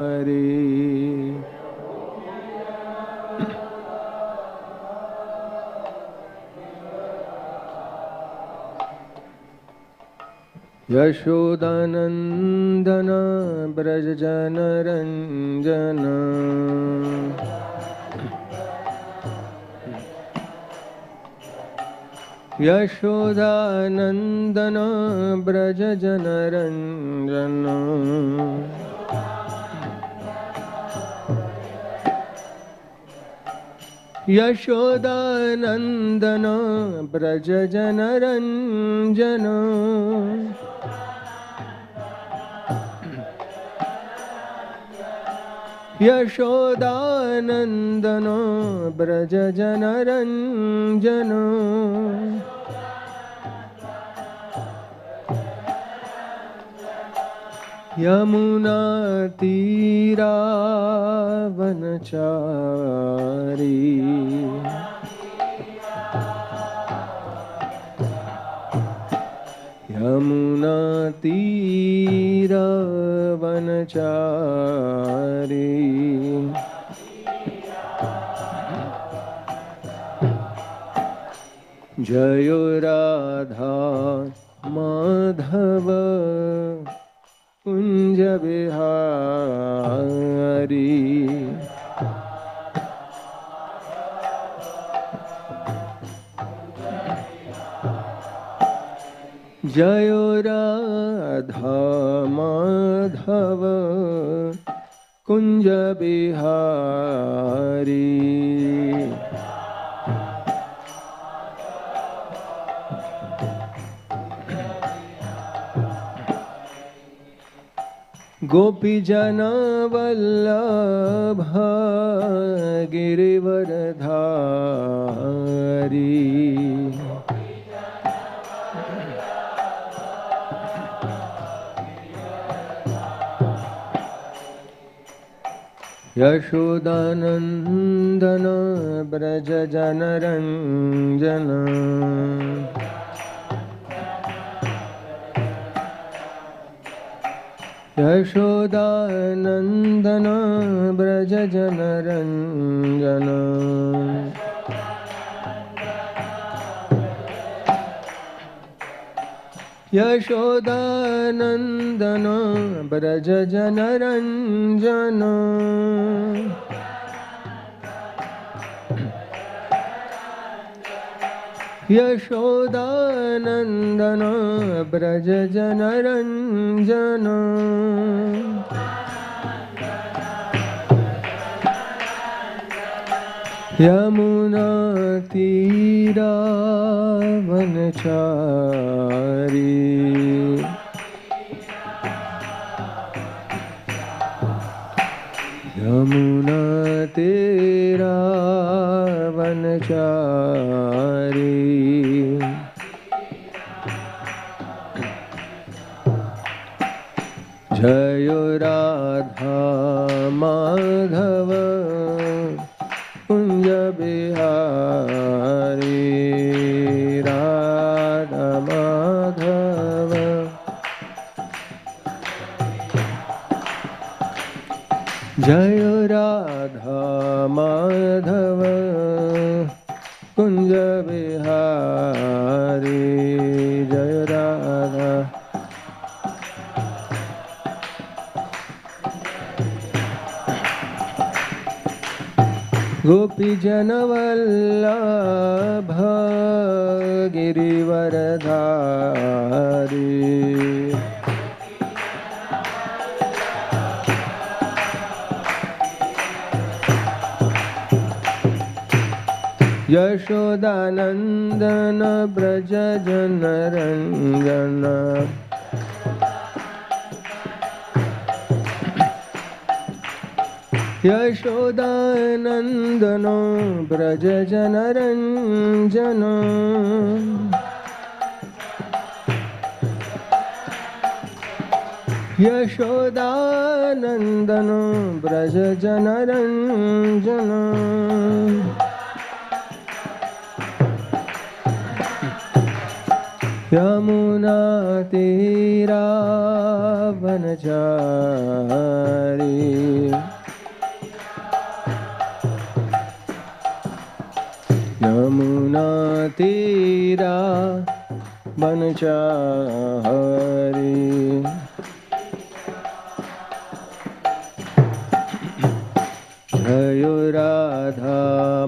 Hari Yashodanandana Brajajana Ranjana Yashodanandana Brajajana Ranjana Yashodanandana Brajajana Ranjana Yashodanandana Brajajana Ranjana Yamuna Tira Vanachari Yamuna Tira Vanachari Jayo Radha Madhava Kunja Bihari Jayo Radha Madhava Kunja Bihari Gopijana Vallabha Girivaradhari Yashodanandana Brajajana Ranjana Yashodanandana Brajajana Ranjana Yashodanandana Brajajana Ranjana Yashodanandana Brajajana Ranjana Yamuna Tira Vanachari Yamuna Tira Vanachari Jayo Radha Madhava Kunja Bihari Radha Madhava Jayo Radha Madhava Kunja Bihari Jayo Radha Gopijana Vallabha Girivaradhari Yashodanandana Brajajana Ranjana Yashodanandana Brajajana Ranjana Yashodanandana Brajajana Ranjana Yamuna तीरा वनचारी यमुना तीरा वनचारी जय राधा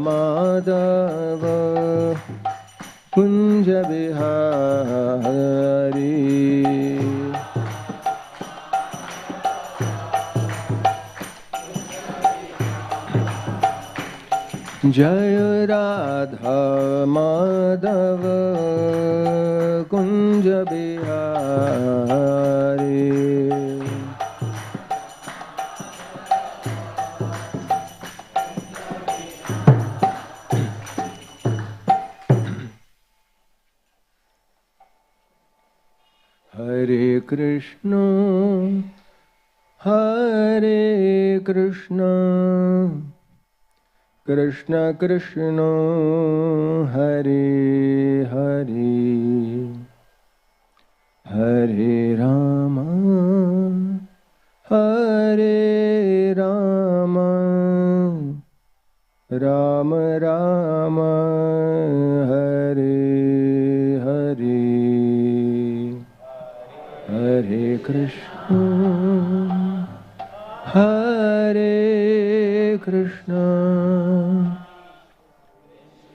माधव कुंज बिहारी जय राधा माधव कुंज बिहारी हरे Krishna Krishna Krishna Hare Hare Hare Ram Ram Ram Hare Hare Hare Krishna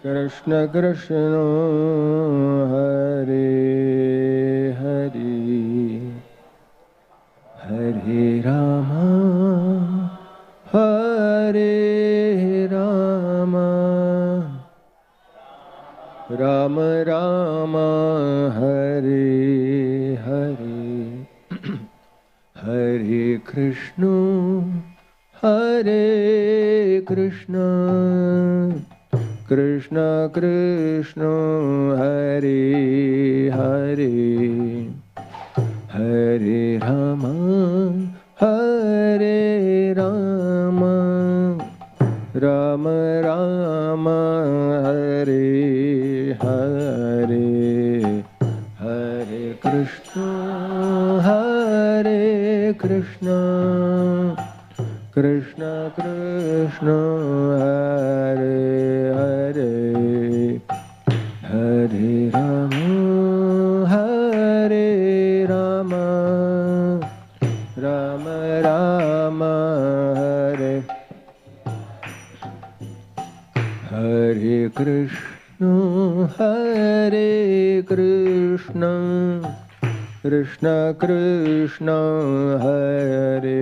Krishna Krishna Hare Hare Hare Ram Ram Ram Hare Hare Hare Krishna Krishna Krishna Hare Hare Hare Ram Ram Ram Hare Hare Hare Krishna Krishna Krishna Hare Hare Hare Ram Ram Ram Hare Hare Krishna Krishna Krishna Hare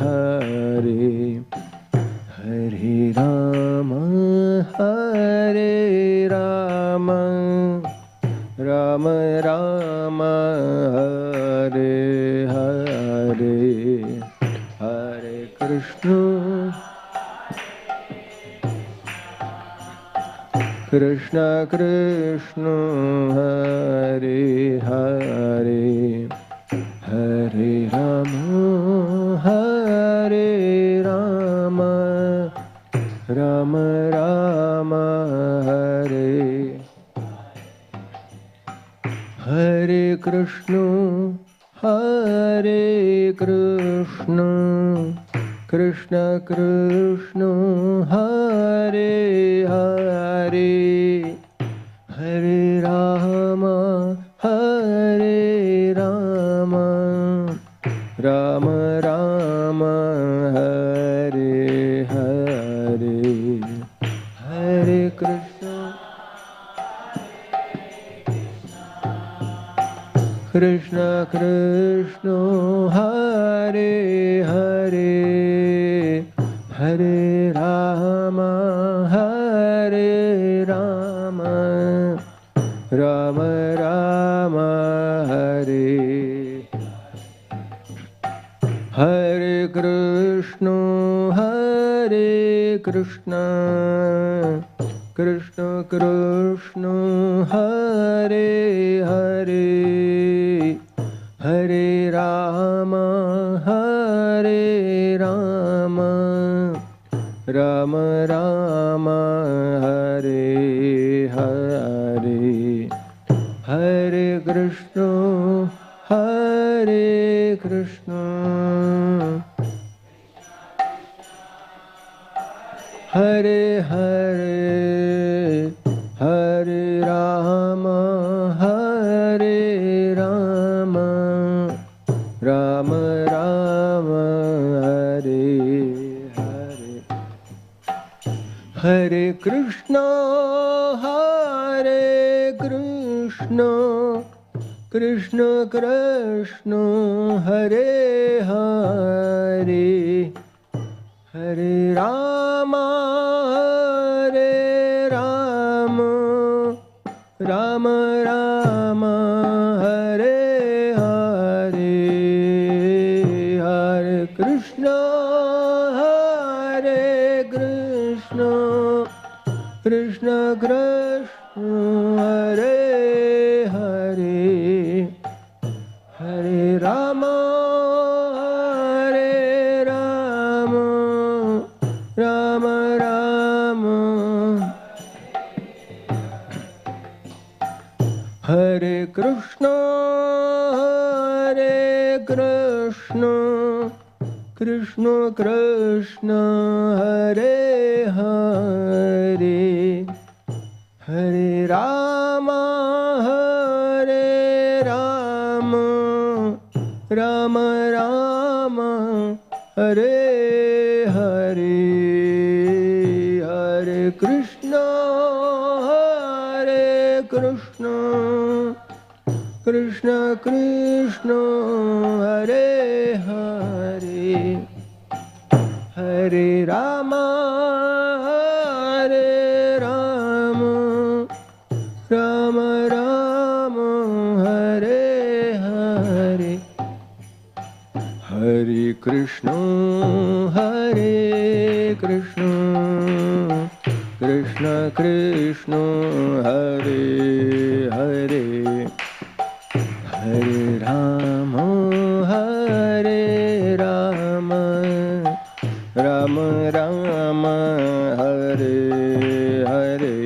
Hare Hare Ram Ram Ram Hare Hare Hare Krishna Krishna Krishna Hare Hare Hare Ram Ram Ram Hare Hare Krishna Krishna Krishna Hare Hare Hare Ram Ram Ram Hare Hare Hare Krishna Krishna Hare Hare Hare Ram Ram Ram Hare Hare Krishna Krishna Krishna Hare Hare Hare Ram Ram Ram Hare Hare Hare Hare Krishna, Hare Krishna, Hare Hare, Hare Rama, Hare Rama, Rama Rama, Hare Hare. Hare Krishna, Hare Krishna, Krishna Krishna, Hare Hare, Hare Rama, Hare Rama, Rama Rama, Hare Hare. Hare Krishna, Hare Krishna, Krishna Krishna, Hare Hare, Hare Rama, Hare Rama, Rama Rama. Hare Krishna, Hare Krishna, Krishna Krishna, Hare Hare, Hare Rama, Hare Rama, Rama Rama, Hare Hare. Hare Krishna, Hare Krishna, Krishna Krishna, Hare Hare, Hare Rama, Hare Rama, Rama Rama, Hare Hare. Hare Krishna, Hare Krishna, Krishna Krishna, Hare Hare, Hare Rama, Hare Rama, Rama Rama, Hare Hare.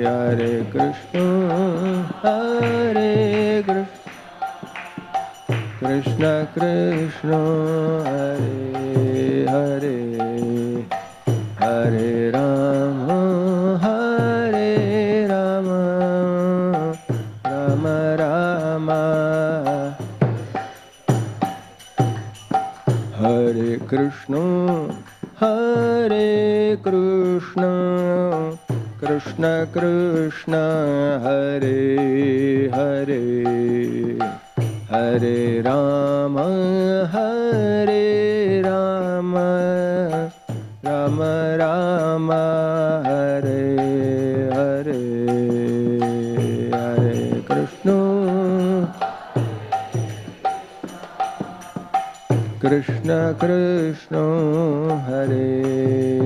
Hare Krishna, Hare Krishna, Krishna Krishna, Hare Hare, Hare Rama, Hare Rama, Rama Rama. Hare Krishna, Hare Krishna, Krishna Krishna, Hare Hare, Hare Rama, Hare Rama, Rama Rama, Hare Hare. Hare Krishna, Krishna Krishna, Hare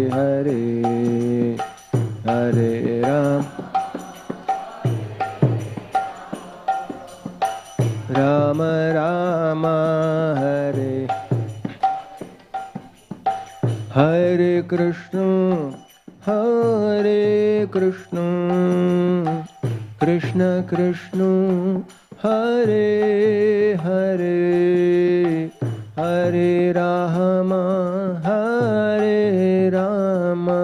Hare, Hare Ram, Rama Rama, Hare. Hare Krishna, Hare Krishna, Krishna Krishna, Hare Hare, Hare Rama, Hare Rama,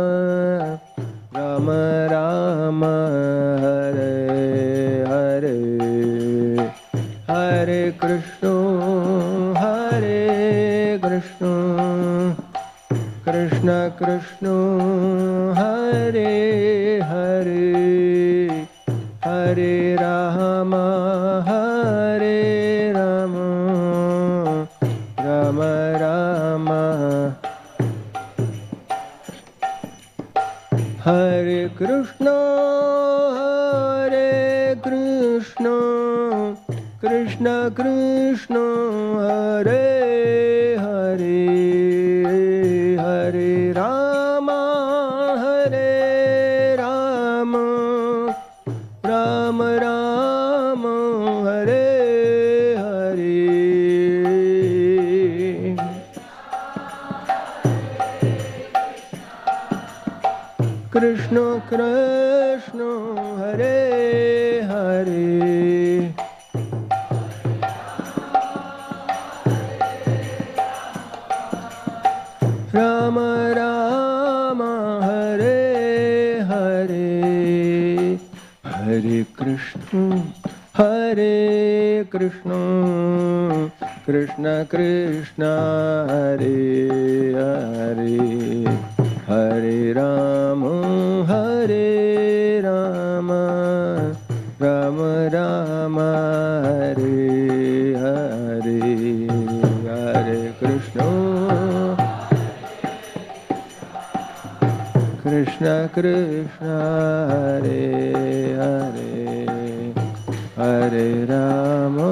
Rama Rama, Hare Hare. Hare Krishna, Hare Krishna, Krishna Krishna, Hare Hare, Hare Rama, Hare Rama, Rama Rama. Hare Krishna, Hare Krishna, Krishna Krishna, Hare Hare, Hare Rama, Hare Rama, Rama Rama, Hare Hare. Krishna Krishna, Hare Hare, Hare Rama Rama Hare Hare Hare Krishna Krishna Krishna Hare Hare Hare Rama Rama Rama Hare Hare Hare Krishna Krishna Krishna Hare Hare Hare Rama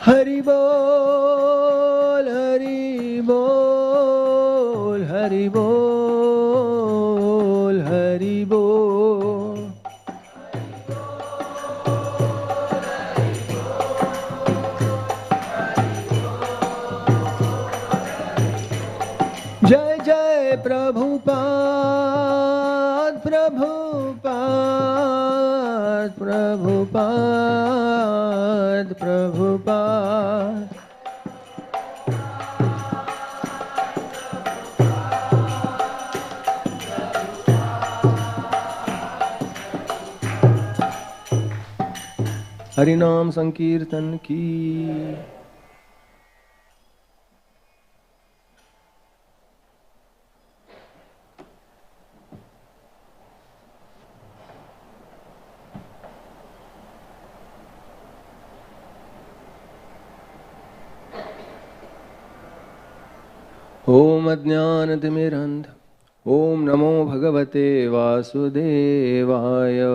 Hari Bol Hari Bol Hari Bol Hari Bol Jai Jai Prabhupada Prabhupada Prabhupada Prabhupada Harinam Sankirtan ki Om Ajnanatimirandha Om Namo Bhagavate Vasudevaya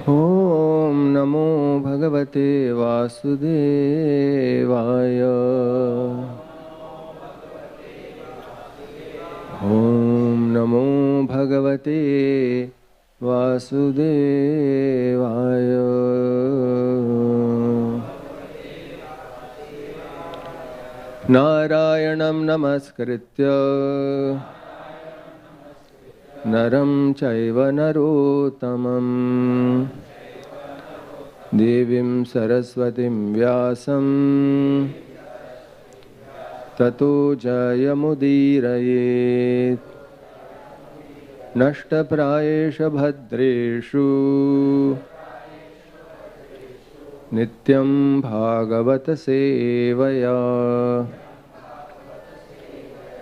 Om Namo Bhagavate Vasudevaya Om Namo Bhagavate Vasudevaya Narayanam Namaskritya Naram Chaiva Narottamam Devim Saraswatim Vyasam Tato Jayamudirayet Nashtaprayesha Bhadreshu Nityam Bhagavata Sevaya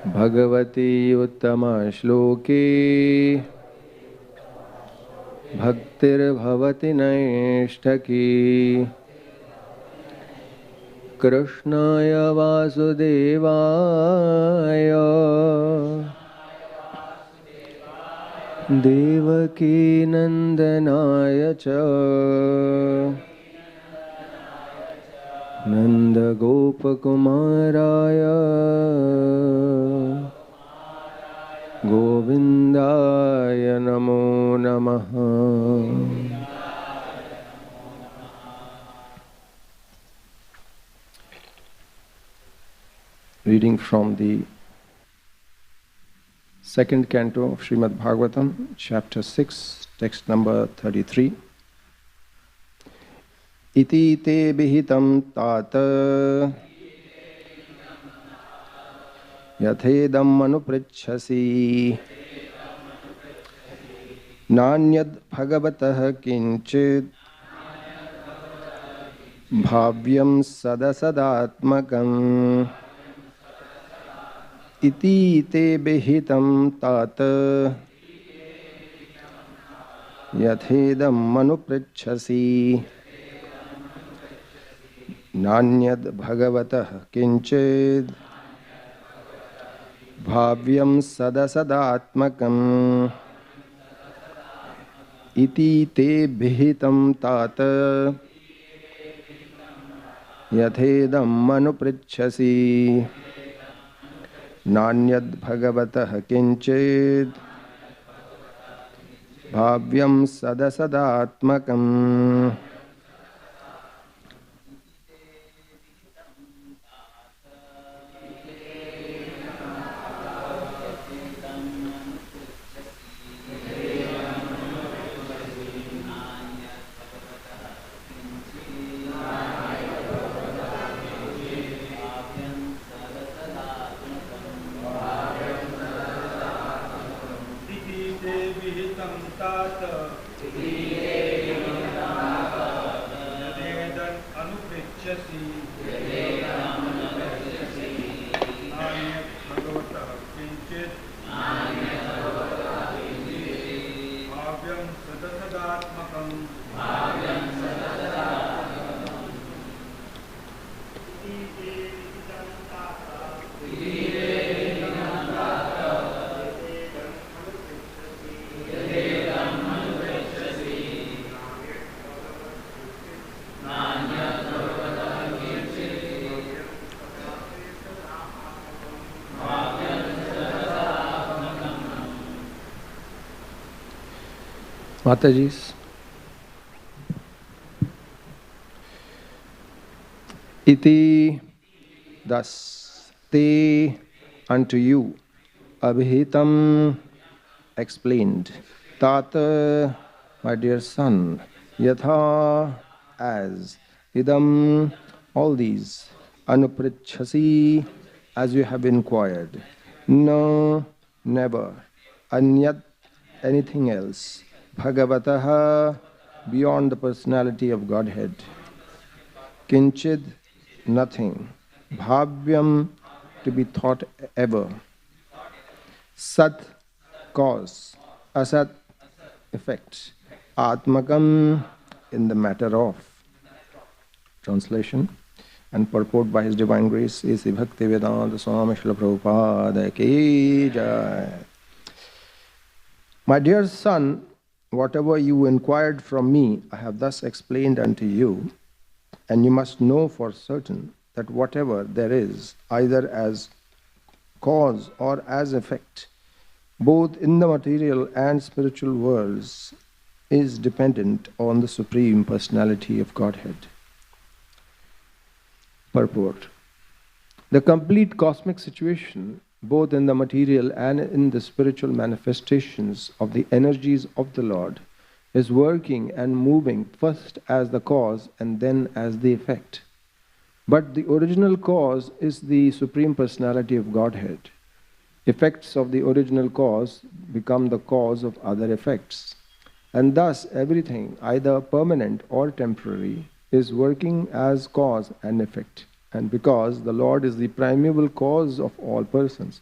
Bhagavati Uttama Shloke Bhaktir Bhavati Naishtaki Krishnaya Vasudevaya Devaki Nandanaya Cha Nanda Gopakumaraya Govindaya Namo Namaha. Reading from the second canto of Srimad Bhagavatam, chapter 6, text number 33. Iti te vihitam tata yathedam manupritchasi nanyad bhagavatah kinchit bhavyam sadasadatmakam. Iti te vihitam tata yathedam manupritchasi Nanyad Bhagavatah Kinchid Bhavyam Sadasadatmakam. Iti te Bhihitam Tata Yathedam Manupritchasi Nanyad Bhagavatah Kinchid Bhavyam Sadasadatmakam. विहितं तात यदेदन् अनुपृच्छसि नान्यत् भगवतः किञ्चित् भाव्यं सदसदात्मकम् Matajis, iti, thus, te, unto you, abhihitam, explained, tata, my dear son, yatha, as, idam, all these, anupricchasi, as you have inquired, no, never, anyat, anything else, Bhagavataha, beyond the personality of Godhead. Kinchid, nothing. Bhavyam, to be thought ever. Sat, cause. Asat, effect. Atmakam, in the matter of. Translation and purport by His Divine Grace is Bhakti Vedanta Swami Srila Prabhupada Ki Jai. My dear son, whatever you inquired from me, I have thus explained unto you, and you must know for certain that whatever there is, either as cause or as effect, both in the material and spiritual worlds, is dependent on the Supreme Personality of Godhead. Purport. The complete cosmic situation, both in the material and in the spiritual manifestations of the energies of the Lord, is working and moving first as the cause and then as the effect. But the original cause is the Supreme Personality of Godhead. Effects of the original cause become the cause of other effects. And thus everything, either permanent or temporary, is working as cause and effect. And because the Lord is the primeval cause of all persons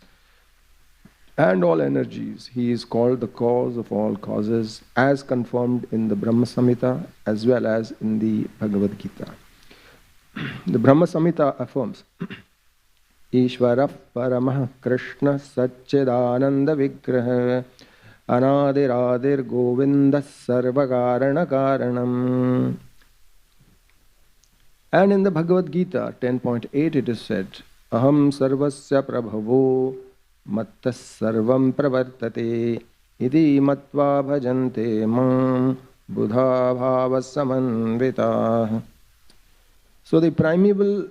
and all energies, He is called the cause of all causes, as confirmed in the Brahma Samhita as well as in the Bhagavad Gita. The Brahma Samhita affirms, Ishvara Paramah Krishna Satchidananda Vigraha Anadiradir Govinda Sarvakarana Karanam. And in the Bhagavad Gita 10.8 it is said, Aham sarvasya prabhavo mattas sarvam pravartate iti matva bhajante mam buddha bhava samanvita. So the primeval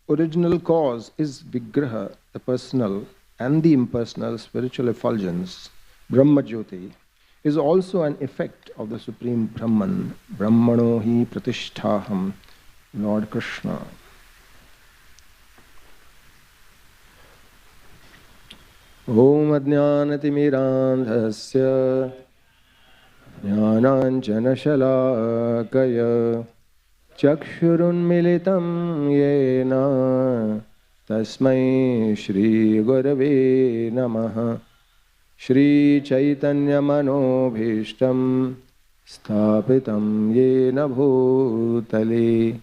original cause is Vigraha, the personal and the impersonal spiritual effulgence, Brahma Jyoti, is also an effect of the Supreme Brahman, Brahmano hi pratisthaham, Lord Krishna. Om Ajnanatimirandhasya Jnananjana Shalakaya Chakshurunmilitam Yena Tasmai Shri Gurave Namaha Shri Chaitanya Manobhishtam Sthapitam Yena Bhutale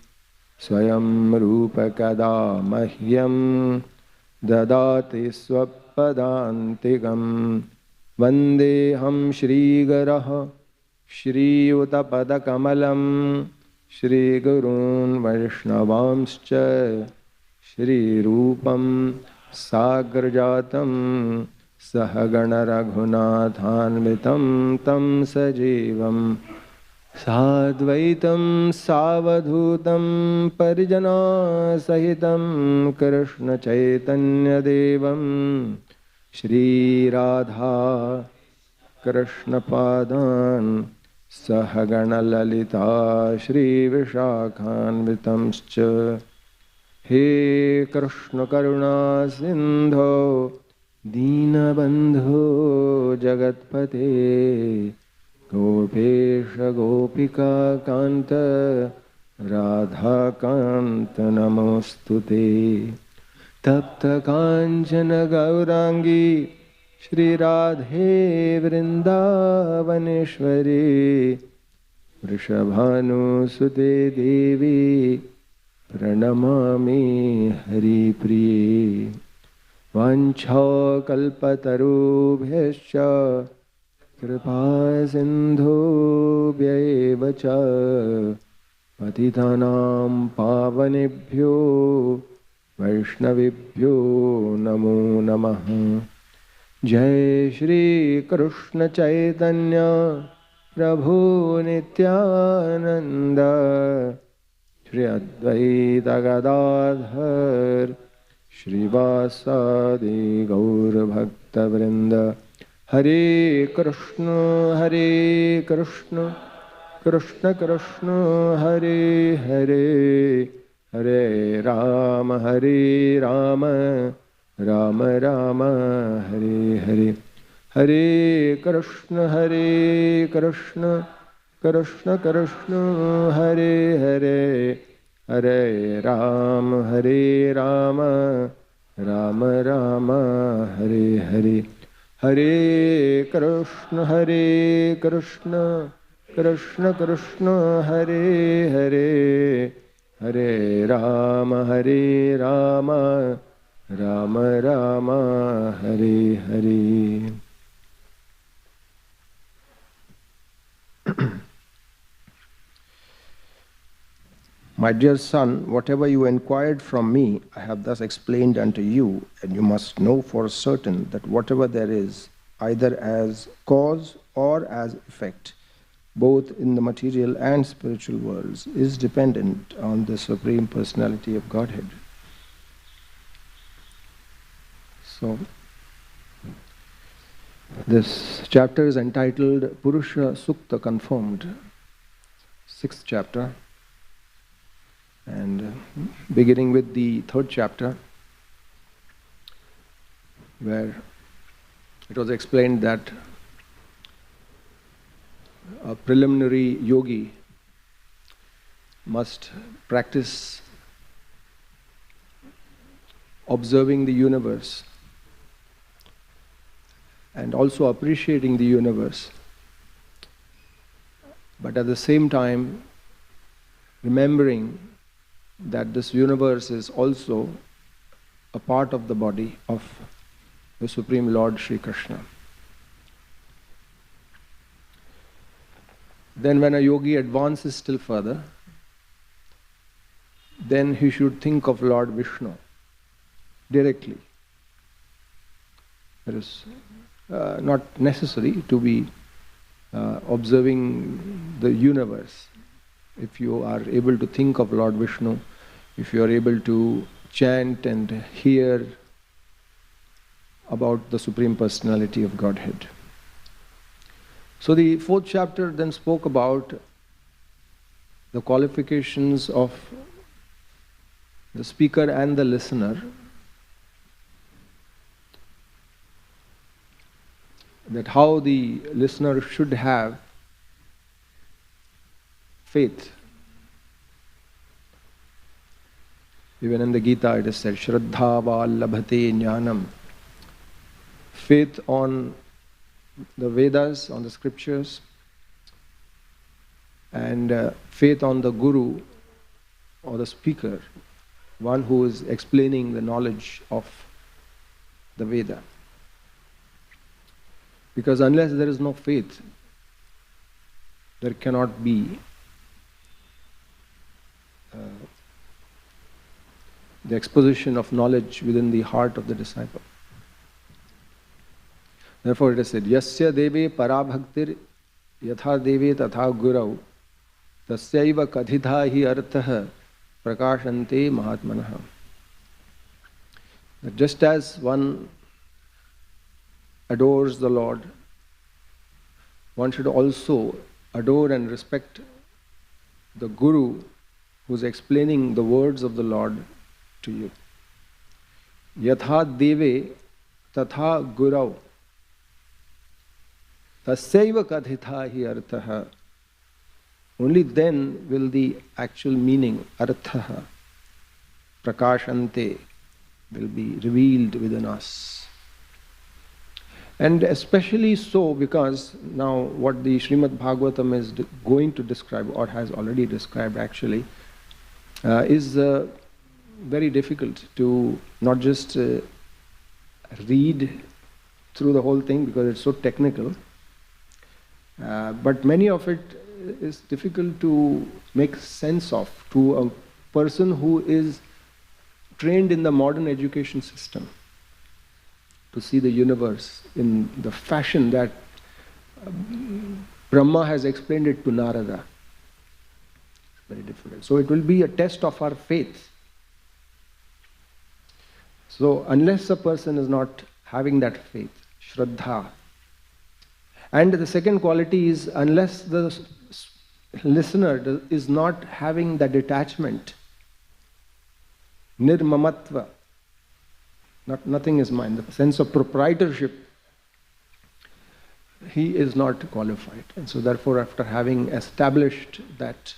Swayam Rupa Kada Mahyam Dadati Swapadantigam Vandeham Shri Garaha Shri Utapada Kamalam Shri Gurun Vaishnavamscha Shri Rupam Sagrajatam Sahagana Raghunathanvitam Tam Sajivam Sadvaitam Savadhutam Parijana Sahitam Krishna Chaitanya Devam Shri Radha Krishna Padan Sahagana Lalita Shri Vishakhanvitamscha He Krishna Karuna Sindho Deenabandho Jagatpate Gopesha Gopika Kanta Radha Kanta Namostute Tapta Kanchana Gaurangi Shri Radhe Vrindavaneshwari Vrishabhanu Sute Devi Pranamami Hari Priye Vancha kalpatarubhyascha kripa sindhubhya cha patitanam pavanebhyo vaishnavibhyo namo namaha. Jai Shri Krishna Chaitanya Prabhu Nityananda Shri Advaita Gadadhar Shrivasadi Gaur Bhakta Vrinda. Hare Krishna Krishna Krishna Hare Hare Hare Rama Rama Rama Hare Hare. Hare Krishna Krishna Krishna Hare Hare Hare Rama Rama Rama Hare Hare. Hare Krishna Krishna Krishna Hare Hare Hare Rama Rama Rama Hare Hare. My dear son, whatever you inquired from me, I have thus explained unto you, and you must know for certain that whatever there is, either as cause or as effect, both in the material and spiritual worlds, is dependent on the Supreme Personality of Godhead. So, this chapter is entitled Purusha Sukta Confirmed, 6th chapter. And beginning with the 3rd chapter, where it was explained that a preliminary yogi must practice observing the universe and also appreciating the universe, but at the same time remembering that this universe is also a part of the body of the Supreme Lord Sri Krishna. Then when a yogi advances still further, then he should think of Lord Vishnu directly. It is not necessary to be observing the universe. If you are able to think of Lord Vishnu, if you are able to chant and hear about the Supreme Personality of Godhead. So the 4th chapter then spoke about the qualifications of the speaker and the listener, that how the listener should have faith. Even in the Gita it is said, Shraddha va labhate jnanam. Faith on the Vedas, on the scriptures, and faith on the Guru or the speaker, one who is explaining the knowledge of the Veda. Because unless there is no faith, there cannot be the exposition of knowledge within the heart of the disciple. Therefore it is said, Yasya deve parabhaktir yatha deve tatha gurau tasyaiva kadhitha hi artha prakashante mahatmanaha. That just as one adores the Lord, one should also adore and respect the Guru who is explaining the words of the Lord to you. Yatha deve tatha gurau tasyaiva kathitha hi arthaha. Only then will the actual meaning, arthaha, prakashante, will be revealed within us. And especially so because now what the Srimad Bhagavatam is going to describe, or has already described actually, is very difficult to not just read through the whole thing because it's so technical, but many of it is difficult to make sense of to a person who is trained in the modern education system, to see the universe in the fashion that Brahma has explained it to Narada. Very difficult. So it will be a test of our faith. So unless a person is not having that faith, Shraddha, and the second quality is unless the listener is not having the detachment, nirmamatva, nothing is mine, the sense of proprietorship, he is not qualified. And so therefore, after having established that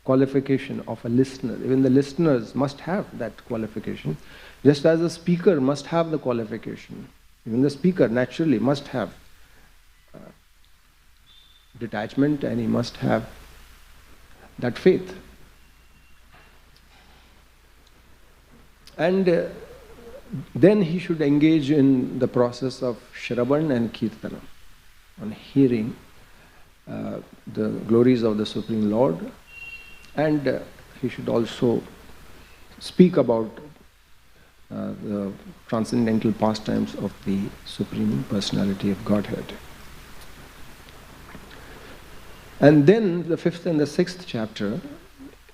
qualification of a listener, even the listeners must have that qualification, just as a speaker must have the qualification, even the speaker naturally must have detachment, and he must have that faith. And then he should engage in the process of Shravan and Kirtana, on hearing the glories of the Supreme Lord, and he should also speak about the transcendental pastimes of the Supreme Personality of Godhead. And then the 5th and the 6th chapter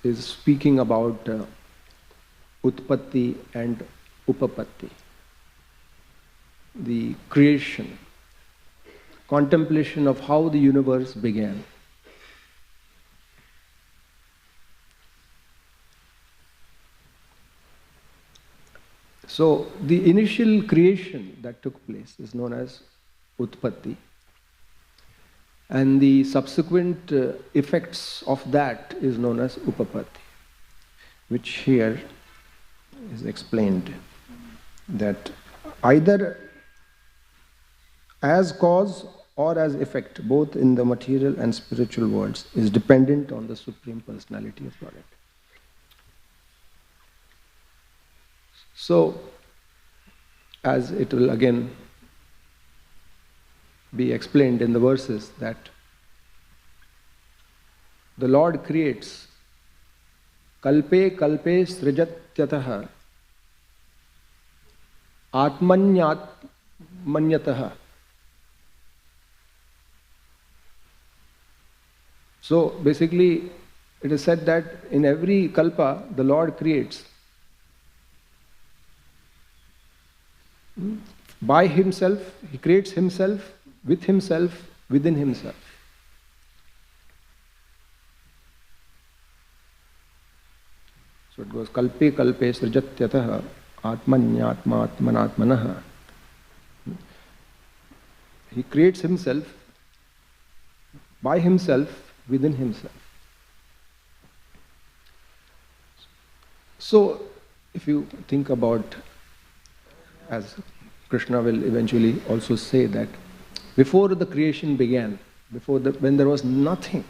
is speaking about Utpatti and Upapatti, the creation, contemplation of how the universe began. So the initial creation that took place is known as Utpatti, and the subsequent effects of that is known as Upapatti, which here is explained that either as cause or as effect, both in the material and spiritual worlds, is dependent on the Supreme Personality of Godhead. So, as it will again be explained in the verses, that the Lord creates kalpe kalpe srijatyataha atmanyat manyataha. So basically it is said that in every kalpa the Lord creates by himself, he creates himself, within himself. So it goes kalpe kalpe srijatyataha atmanyatma atmanatmanaha. He creates himself by himself, within himself. So if you think about, as Krishna will eventually also say, that before the creation began, when there was nothing,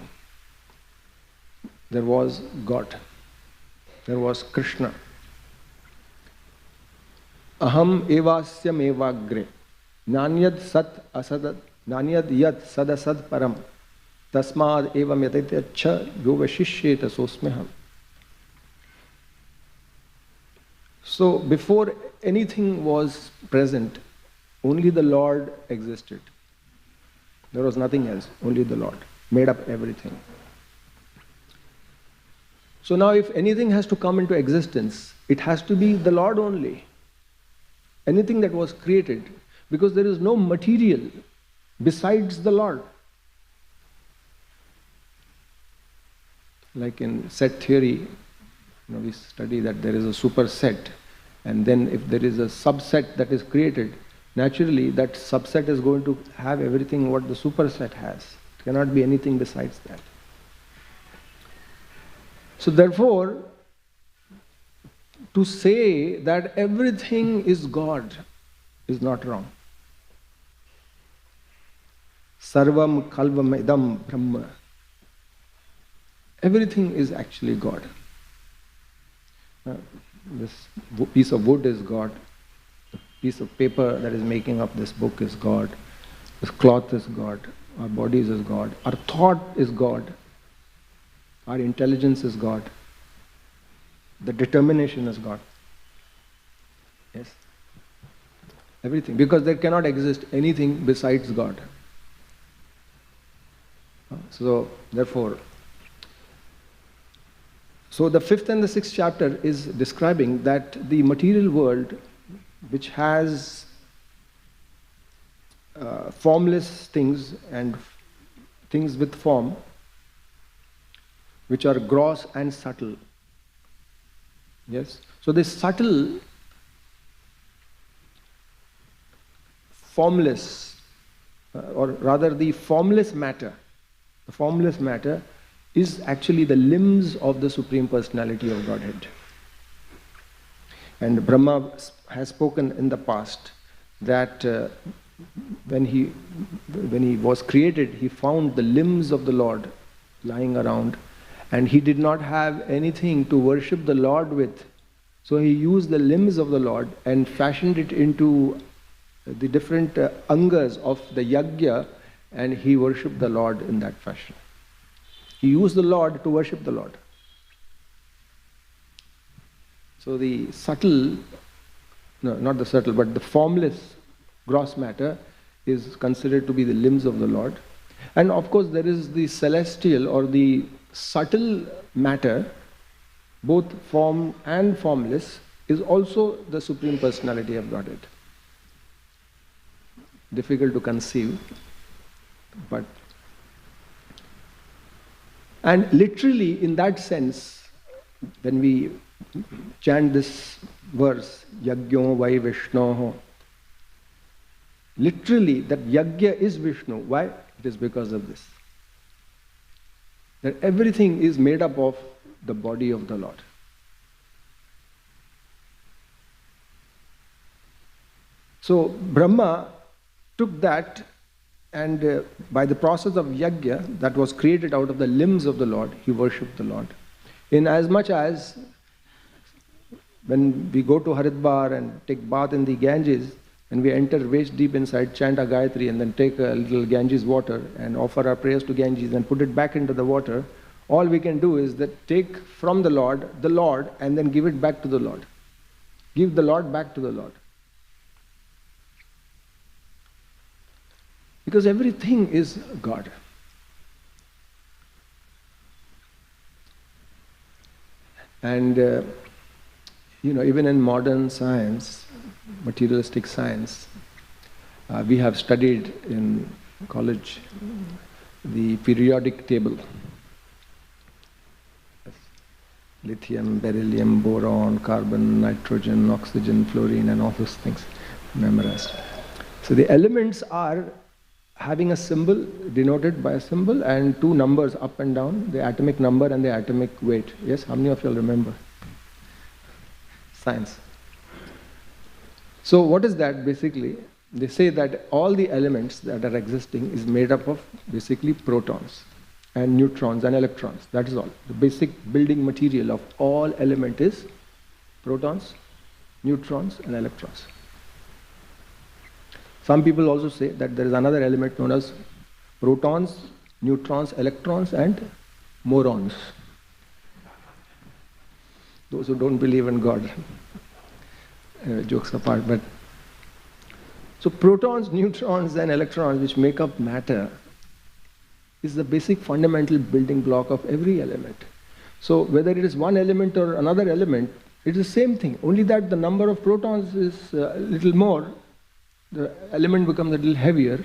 there was God, there was Krishna. Aham evasyam evagre nanyad sat asad nanyad yat sadasad param tasmad evam yatitya cha yovashishyeta sosmeham. So before anything was present, only the Lord existed. There was nothing else, only the Lord made up everything. So now if anything has to come into existence, it has to be the Lord only. Anything that was created, because there is no material besides the Lord. Like in set theory, we study that there is a superset, and then if there is a subset that is created, naturally that subset is going to have everything what the superset has. It cannot be anything besides that. So therefore, to say that everything is God is not wrong. Sarvam kalvam idam Brahma. Everything is actually God. This piece of wood is God. The piece of paper that is making up this book is God. This cloth is God. Our bodies is God. Our thought is God. Our intelligence is God. The determination is God. Yes. Everything. Because there cannot exist anything besides God. So, therefore, so the 5th and the 6th chapter is describing that the material world, which has formless things and things with form, which are gross and subtle. Yes. So this subtle, formless, or rather the formless matter is actually the limbs of the Supreme Personality of Godhead. And Brahma has spoken in the past that when he was created, he found the limbs of the Lord lying around, and he did not have anything to worship the Lord with. So he used the limbs of the Lord and fashioned it into the different angas of the yajna, and he worshipped the Lord in that fashion. He used the Lord to worship the Lord. So the subtle, no, not the subtle, but the formless gross matter is considered to be the limbs of the Lord. And of course there is the celestial or the subtle matter, both form and formless, is also the Supreme Personality of Godhead. Difficult to conceive, but and literally in that sense, when we chant this verse, Yajño vai Vishnoho, literally that Yajna is Vishnu. Why? It is because of this. That everything is made up of the body of the Lord. So Brahma took that, and by the process of yajna that was created out of the limbs of the Lord, he worshipped the Lord. In as much as when we go to Haridwar and take bath in the Ganges, and we enter waist deep inside, chant a Gayatri, and then take a little Ganges water and offer our prayers to Ganges and put it back into the water, all we can do is that take from the Lord, and then give it back to the Lord. Give the Lord back to the Lord. Because everything is God. And even in modern science, materialistic science, we have studied in college the periodic table. Lithium, beryllium, boron, carbon, nitrogen, oxygen, fluorine, and all those things memorized. So the elements are having a symbol denoted by a symbol and two numbers up and down, the atomic number and the atomic weight. Yes, how many of you all remember? Science. So what is that basically? They say that all the elements that are existing is made up of basically protons and neutrons and electrons. That is all. The basic building material of all element is protons, neutrons and electrons. Some people also say that there is another element known as protons, neutrons, electrons and morons. Those who don't believe in God. Jokes apart, but so protons, neutrons and electrons, which make up matter, is the basic fundamental building block of every element. So whether it is one element or another element, it is the same thing, only that the number of protons is a little more, the element becomes a little heavier,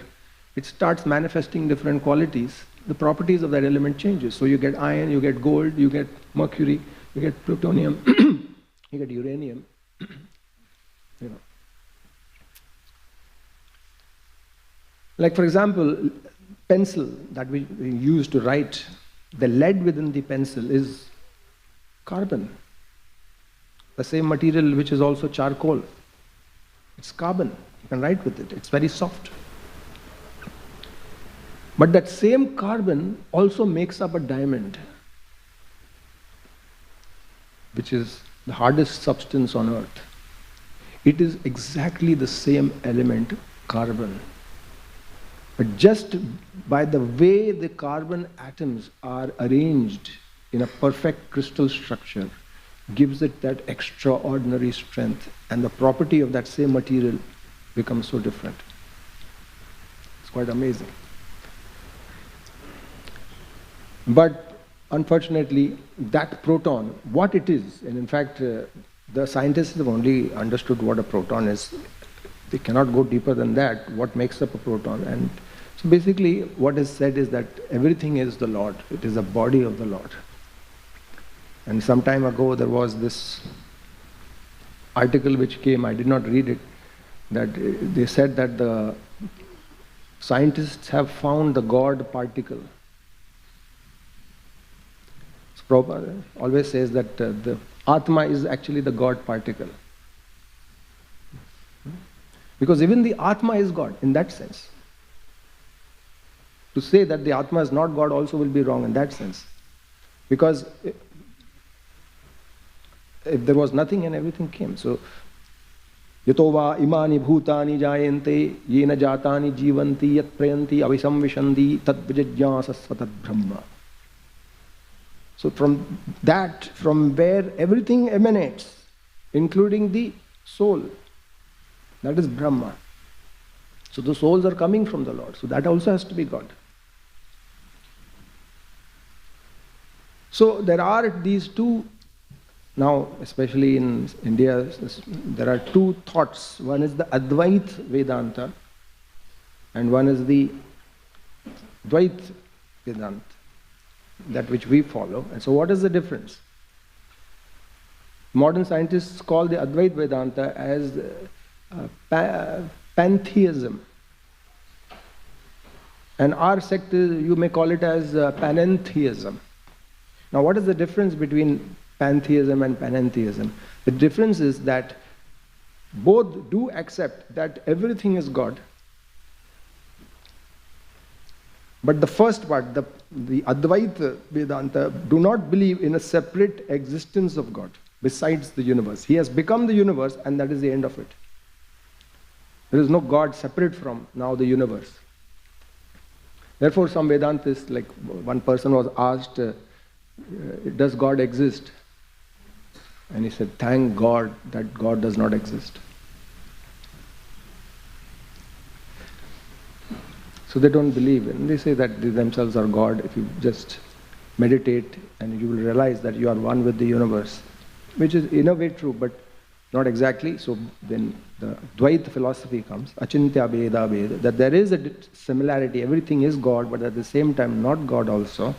it starts manifesting different qualities, the properties of that element changes. So you get iron, you get gold, you get mercury, you get plutonium, you get uranium. Like for example, pencil that we use to write, the lead within the pencil is carbon. The same material which is also charcoal. It's carbon. You can write with it. It's very soft. But that same carbon also makes up a diamond, which is the hardest substance on earth. It is exactly the same element, carbon. But just by the way the carbon atoms are arranged in a perfect crystal structure, gives it that extraordinary strength, and the property of that same material becomes so different. It's quite amazing. But unfortunately, that proton, what it is, and in fact, the scientists have only understood what a proton is. They cannot go deeper than that, what makes up a proton. And so basically, what is said is that everything is the Lord. It is a body of the Lord. And some time ago, there was this article which came, I did not read it, that they said that the scientists have found the God particle. So Prabhupada always says that the Atma is actually the God particle. Because even the Atma is God in that sense. To say that the Atma is not God also will be wrong in that sense. Because if there was nothing and everything came. So, Yatova imani bhutani jayante yena jatani jivanti yat prayanti avisamvishandi tad vijajyasa tad brahma. So from that, from where everything emanates, including the soul, that is Brahma. So the souls are coming from the Lord. So that also has to be God. So there are these two. Now, especially in India, there are two thoughts. One is the Advait Vedanta and one is the Dvait Vedanta, that which we follow. And so what is the difference? Modern scientists call the Advait Vedanta as pantheism. And our sect, you may call it as panentheism. Now what is the difference between pantheism and panentheism? The difference is that both do accept that everything is God. But the first part, the Advaita Vedanta, do not believe in a separate existence of God besides the universe. He has become the universe and that is the end of it. There is no God separate from now the universe. Therefore some Vedantists, like one person was asked, does God exist? And he said, thank God that God does not exist. So they don't believe, and they say that they themselves are God. If you just meditate and you will realize that you are one with the universe, which is in a way true, but not exactly. So then the Dvaita philosophy comes, Achintya Veda Veda, that there is a similarity, everything is God, but at the same time not God also,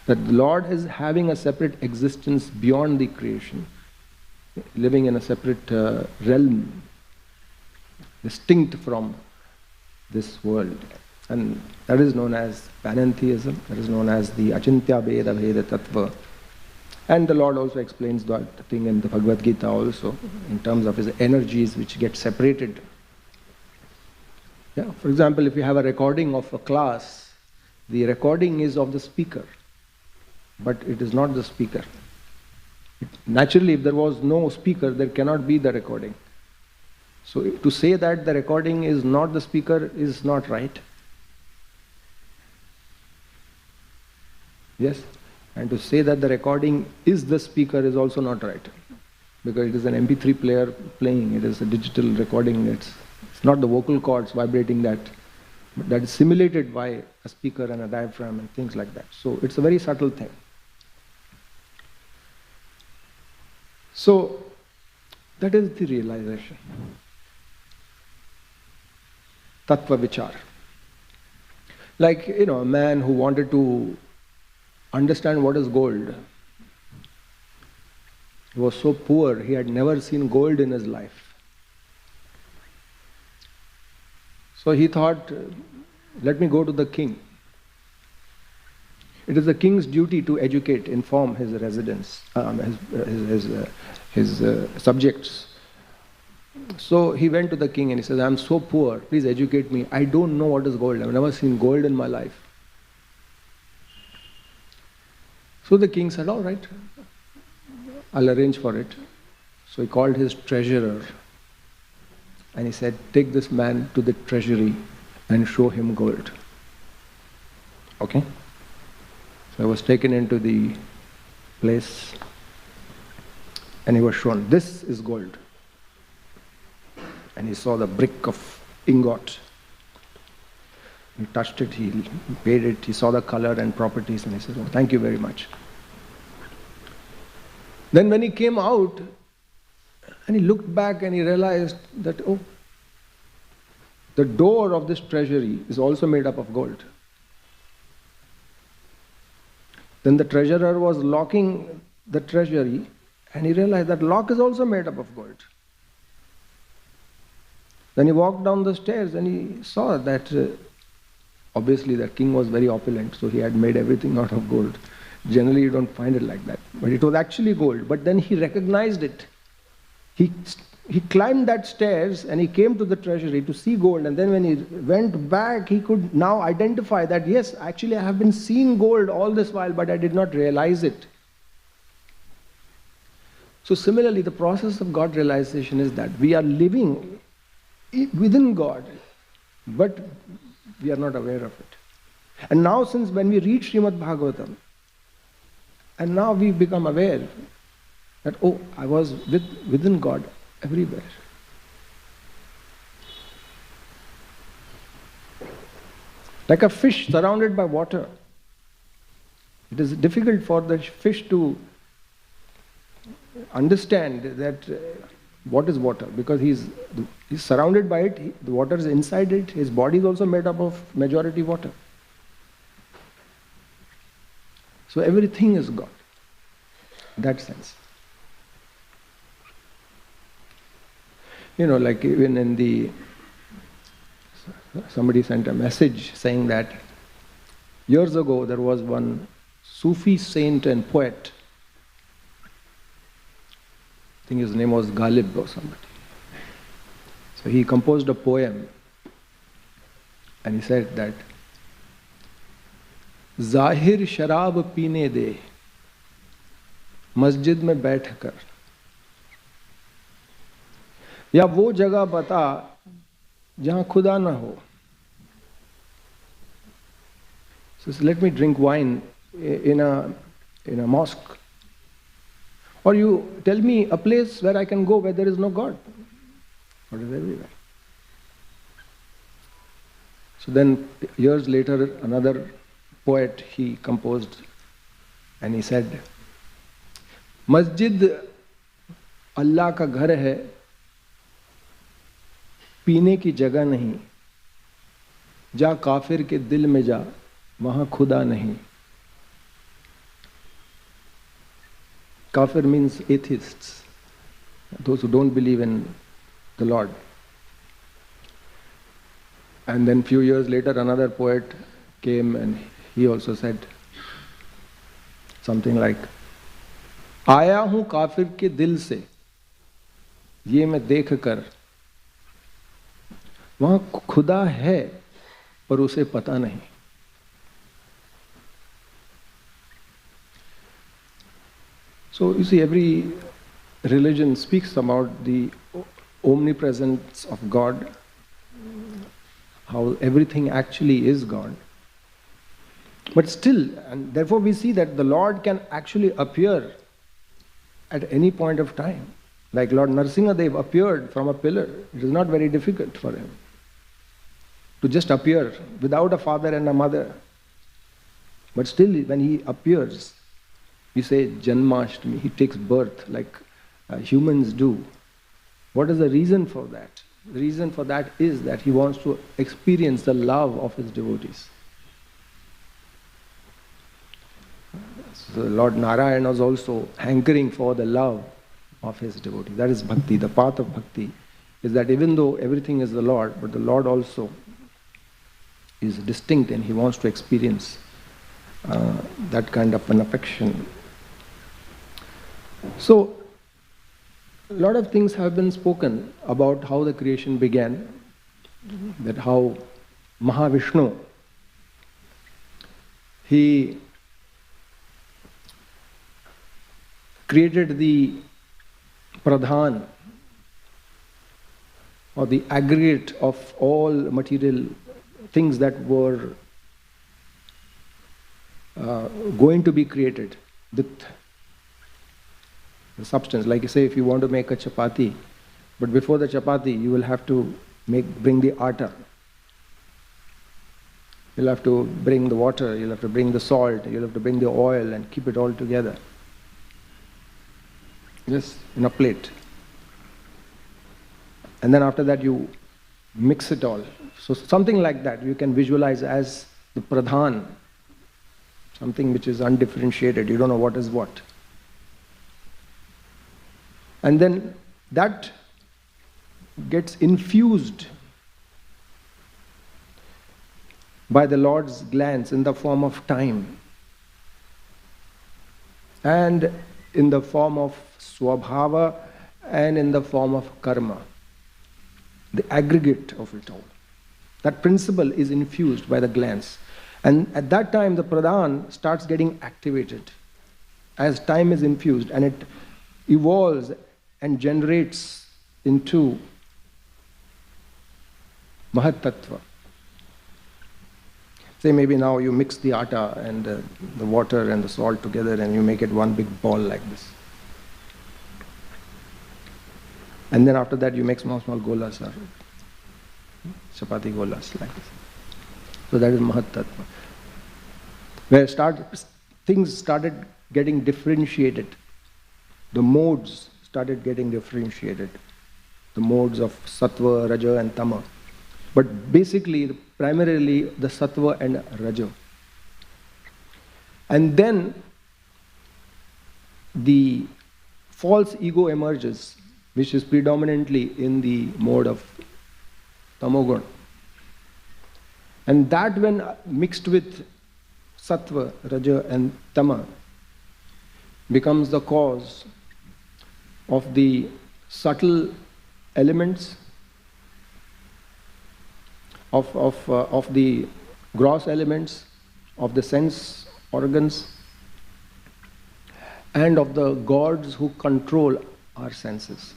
that the Lord is having a separate existence beyond the creation, living in a separate realm, distinct from this world. And that is known as panentheism, that is known as the Achintya Veda Veda Tattva. And the Lord also explains that thing in the Bhagavad Gita also, in terms of his energies which get separated. Yeah, for example, if you have a recording of a class, the recording is of the speaker, but it is not the speaker. Naturally, if there was no speaker, there cannot be the recording. So to say that the recording is not the speaker is not right. Yes? And to say that the recording is the speaker is also not right. Because it is an MP3 player playing, it is a digital recording, it's not the vocal cords vibrating that, but that is simulated by a speaker and a diaphragm and things like that. So it's a very subtle thing. So that is the realization. Tattva Vichar. Like, a man who wanted to understand what is gold. He was so poor, he had never seen gold in his life. So he thought, let me go to the king. It is the king's duty to educate, inform his residents, his subjects. So he went to the king and he says, I am so poor, please educate me. I don't know what is gold. I have never seen gold in my life. So the king said, all right, I'll arrange for it. So he called his treasurer and he said, take this man to the treasury and show him gold. Okay? So I was taken into the place and he was shown, this is gold. And he saw the brick of ingot. He touched it, he paid it, he saw the color and properties and he said, oh, thank you very much. Then when he came out and he looked back and he realized that, oh, the door of this treasury is also made up of gold. Then the treasurer was locking the treasury and he realized that lock is also made up of gold. Then he walked down the stairs and he saw that obviously the king was very opulent, so he had made everything out of gold. Generally you don't find it like that. But it was actually gold. But then he recognized it. He climbed that stairs and he came to the treasury to see gold, and then when he went back he could now identify that yes, actually I have been seeing gold all this while but I did not realize it. So similarly the process of God realization is that we are living within God but we are not aware of it. And now since when we read Srimad Bhagavatam and now we become aware that oh, I was within God everywhere. Like a fish surrounded by water. It is difficult for the fish to understand that what is water, because he's surrounded by it, the water is inside it, his body is also made up of majority water. So everything is God, in that sense. You know, like even in the, somebody sent a message saying that years ago there was one Sufi saint and poet, I think his name was Ghalib or somebody. So he composed a poem and he said that Zahir sharab peene de, masjid mein baith kar, या वो जगह बता जहाँ खुदा ना हो. So let me drink wine in a mosque. Or you tell me a place where I can go where there is no God. God is everywhere. So then years later another poet he composed and he said, Masjid Allah ka ghar hai, पीने की जगह नहीं, जा काफिर के दिल में जा, वहाँ खुदा नहीं. Kafir means atheists, those who don't believe in the Lord. And then few years later another poet came and he also said something like, आया हूँ काफिर के दिल से, ये मैं देख कर, वहाँ खुदा है पर उसे पता नहीं. So you see, every religion speaks about the omnipresence of God, how everything actually is God. But still, and therefore we see that the Lord can actually appear at any point of time. Like Lord Narasimhadev appeared from a pillar. It is not very difficult for him to just appear without a father and a mother. But still, when he appears, we say Janmashtami, he takes birth like humans do. What is the reason for that? The reason for that is that he wants to experience the love of his devotees. So Lord Narayan was also hankering for the love of his devotees. That is bhakti. The path of bhakti is that even though everything is the Lord, but the Lord also is distinct and he wants to experience that kind of an affection. So, a lot of things have been spoken about how the creation began, that how Mahavishnu, he created the pradhan, or the aggregate of all material things that were going to be created with the substance. Like you say, if you want to make a chapati, but before the chapati you will have to bring the atta. You'll have to bring the water, you'll have to bring the salt, you'll have to bring the oil and keep it all together. Just in a plate. And then after that you mix it all. So something like that you can visualize as the pradhan, something which is undifferentiated, you don't know what is what. And then that gets infused by the Lord's glance in the form of time and in the form of swabhava and in the form of karma, the aggregate of it all. That principle is infused by the glance. And at that time the pradhan starts getting activated as time is infused, and it evolves and generates into Mahat Tattva. Say maybe now you mix the atta and the water and the salt together and you make it one big ball like this. And then after that you make small golas or chapati golas like this. So that is Mahat Tattva. Where things started getting differentiated. The modes started getting differentiated. The modes of sattva, raja and tama. But basically, primarily the sattva and raja. And then the false ego emerges, which is predominantly in the mode of tamogun. And that, when mixed with sattva, raja and tama, becomes the cause of the subtle elements, of the gross elements, of the sense organs, and of the gods who control our senses.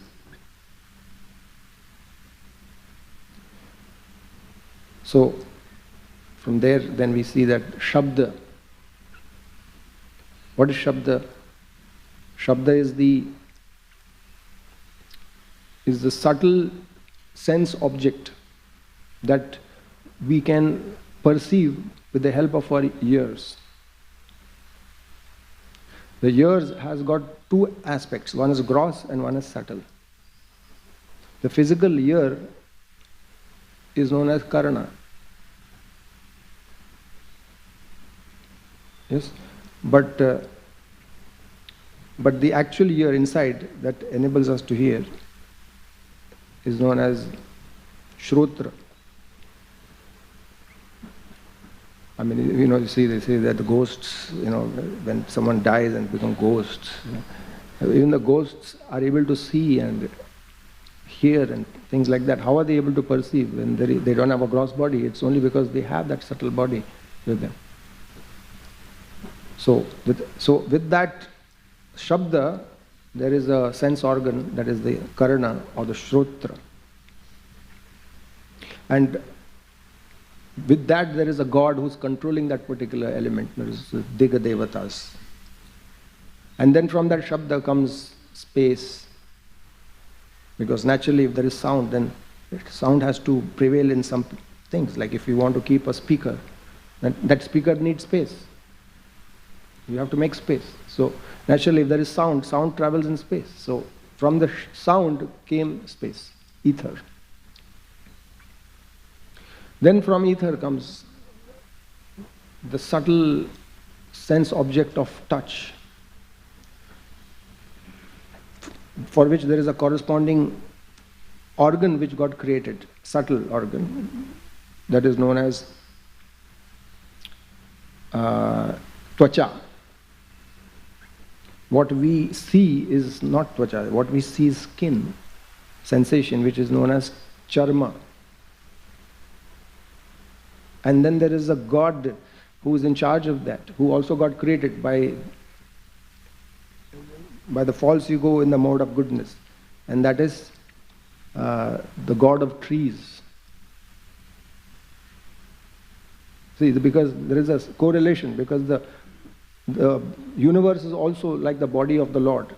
So, from there then we see that Shabda. What is Shabda? Shabda is the subtle sense object that we can perceive with the help of our ears. The ears has got two aspects. One is gross and one is subtle. The physical ear is known as karana. Yes, but the actual ear inside that enables us to hear is known as shrotra. I mean, you see, they say that the ghosts, when someone dies and become ghosts, even the ghosts are able to see and hear and things like that. How are they able to perceive when they don't have a gross body? It's only because they have that subtle body with them. So with that Shabda, there is a sense organ, that is the Karana or the Shrotra. And with that there is a god who's controlling that particular element. There is Diga Devatas. And then from that Shabda comes space. Because naturally if there is sound, then sound has to prevail in some things. Like if you want to keep a speaker, then that speaker needs space. You have to make space. So naturally if there is sound travels in space. So from the sound came space, ether. Then from ether comes the subtle sense object of touch, for which there is a corresponding organ which got created, subtle organ, that is known as tvacha. What we see is not tvacha. What we see is skin, sensation, which is known as charma. And then there is a God who is in charge of that, who also got created by the false ego in the mode of goodness. And that is the God of trees. See, because there is a correlation, because the universe is also like the body of the Lord.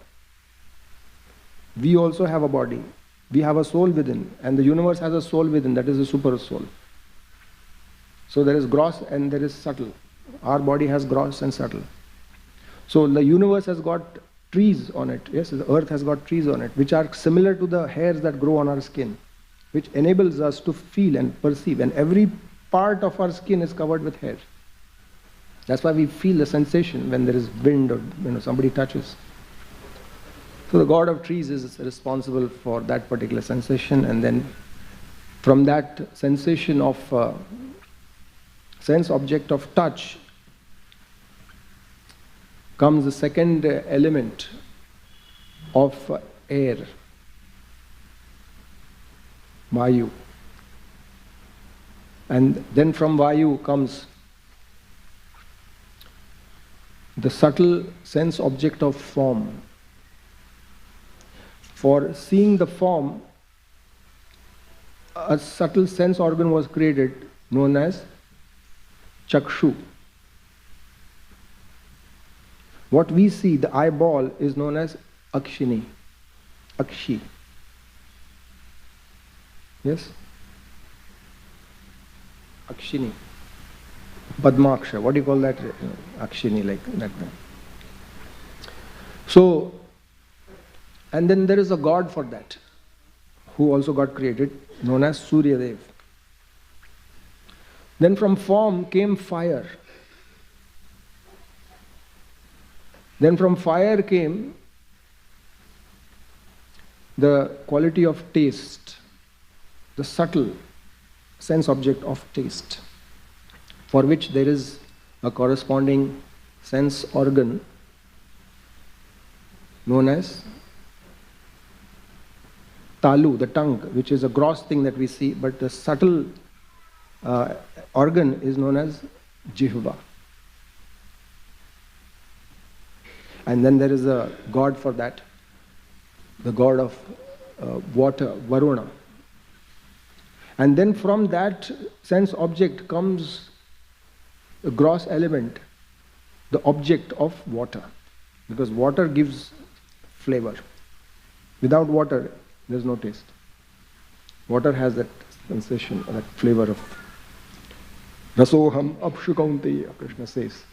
We also have a body. We have a soul within, and the universe has a soul within, that is a super soul. So there is gross and there is subtle. Our body has gross and subtle. So the universe has got trees on it. Yes, the earth has got trees on it, which are similar to the hairs that grow on our skin, which enables us to feel and perceive. And every part of our skin is covered with hair. That's why we feel the sensation when there is wind or somebody touches. So the God of trees is responsible for that particular sensation, and then from that sensation of sense object of touch comes the second element of air, Vayu. And then from Vayu comes the subtle sense object of form. For seeing the form, a subtle sense organ was created known as Chakshu. What we see, the eyeball, is known as Akshini. Akshi. Yes? Akshini. Padmaksha. What do you call that? Akshini, like that. So, and then there is a god for that, who also got created, known as Suryadev. Then from form came fire. Then from fire came the quality of taste, the subtle sense object of taste, for which there is a corresponding sense organ known as talu, the tongue, which is a gross thing that we see, but the subtle organ is known as jihva. And then there is a god for that, the god of water, Varuna. And then from that sense object comes a gross element, the object of water, because water gives flavor. Without water, there's no taste. Water has that sensation, that flavor of rasoham apshukaunteya, Krishna says.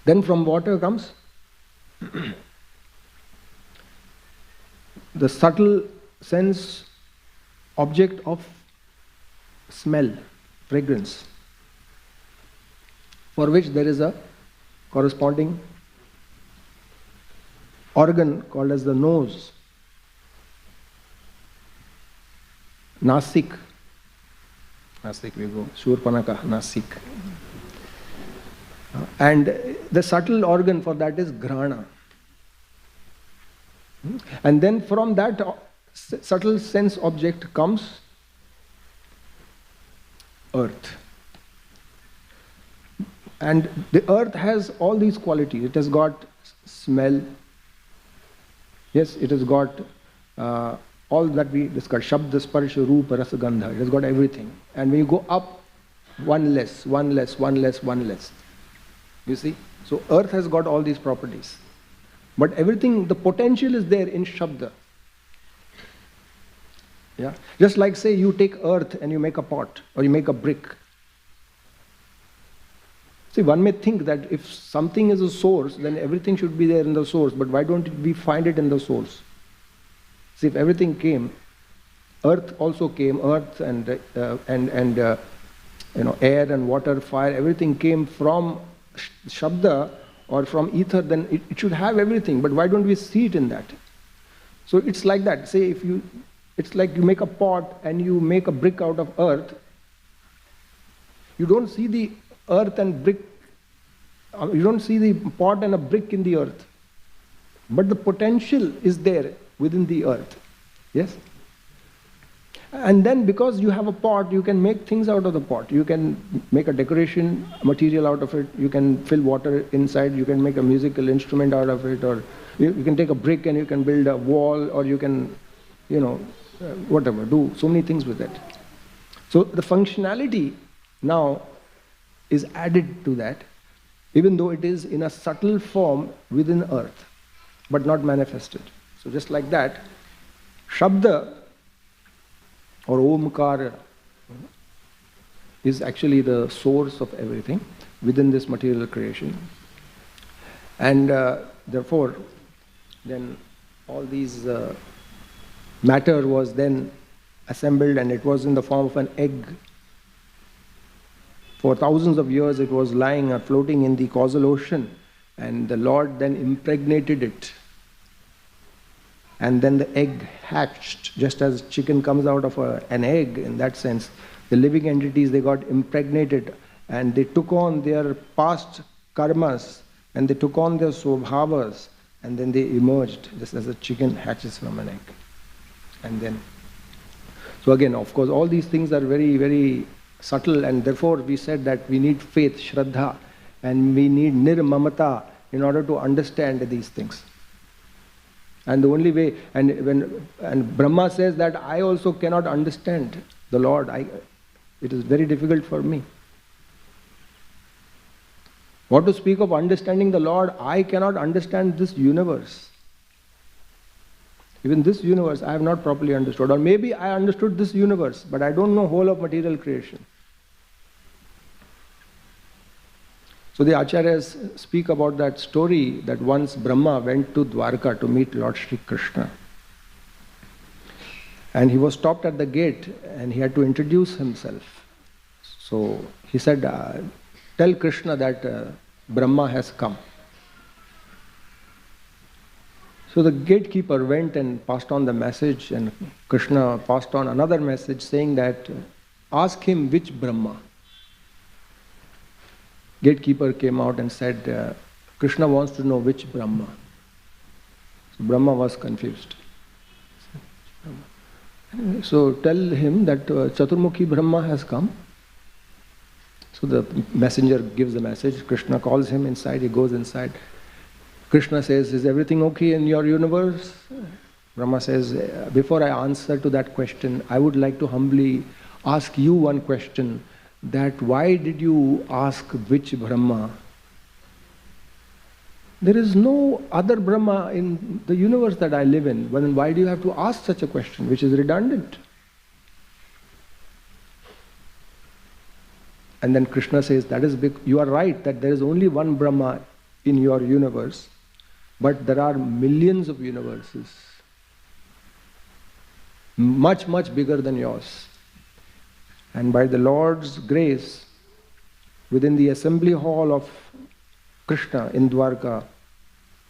Then from water comes the subtle sense object of smell, fragrance, for which there is a corresponding organ called as the nose, Nasik. Nasik we go, Shurpanaka, Nasik. And the subtle organ for that is Grana. And then from that subtle sense object comes earth. And the earth has all these qualities. It has got smell. Yes, it has got all that we discussed. Shabda, Sparsha, Rupa, Rasa, Gandha. It has got everything. And when you go up, one less. You see? So earth has got all these properties. But everything, the potential is there in Shabda. Yeah? Just like say you take earth and you make a pot or you make a brick. See, one may think that if something is a source, then everything should be there in the source. But why don't we find it in the source? See, if everything came, earth also came, earth and air and water, fire, everything came from Shabda or from ether, then it should have everything. But why don't we see it in that? So it's like that. Say it's like you make a pot and you make a brick out of earth. You don't see the earth and brick You don't see the pot and a brick in the earth. But the potential is there within the earth. Yes? And then because you have a pot, you can make things out of the pot. You can make a decoration material out of it. You can fill water inside. You can make a musical instrument out of it. Or you can take a brick and you can build a wall. Or you can, whatever, do so many things with it. So the functionality now is added to that, even though it is in a subtle form within earth, but not manifested. So just like that, Shabda or Omkara is actually the source of everything within this material creation. And therefore, then all these matter was then assembled, and it was in the form of an egg. For thousands of years it was lying or floating in the causal ocean, and the Lord then impregnated it. And then the egg hatched, just as chicken comes out of an egg. In that sense, the living entities, they got impregnated, and they took on their past karmas, and they took on their swabhavas, and then they emerged, just as a chicken hatches from an egg. And then, so again, of course, all these things are very, very subtle, and therefore we said that we need faith, shraddha, and we need nirmamata in order to understand these things. And the only way, and Brahma says that I also cannot understand the Lord. It is very difficult for me. What to speak of understanding the Lord? I cannot understand this universe. Even this universe I have not properly understood. Or maybe I understood this universe, but I don't know whole of material creation. So the Acharyas speak about that story that once Brahma went to Dwarka to meet Lord Shri Krishna. And he was stopped at the gate and he had to introduce himself. So he said, tell Krishna that Brahma has come. So the gatekeeper went and passed on the message, and Krishna passed on another message saying that, ask him which Brahma. Gatekeeper came out and said, Krishna wants to know which Brahma. So Brahma was confused. So tell him that Chaturmukhi Brahma has come. So the messenger gives the message. Krishna calls him inside. He goes inside. Krishna says, is everything okay in your universe? Brahma says, before I answer to that question, I would like to humbly ask you one question, that why did you ask which Brahma? There is no other Brahma in the universe that I live in. Then why do you have to ask such a question, which is redundant? And then Krishna says, that is big. You are right that there is only one Brahma in your universe, but there are millions of universes, much, much bigger than yours. And by the Lord's grace, within the assembly hall of Krishna in Dwarka,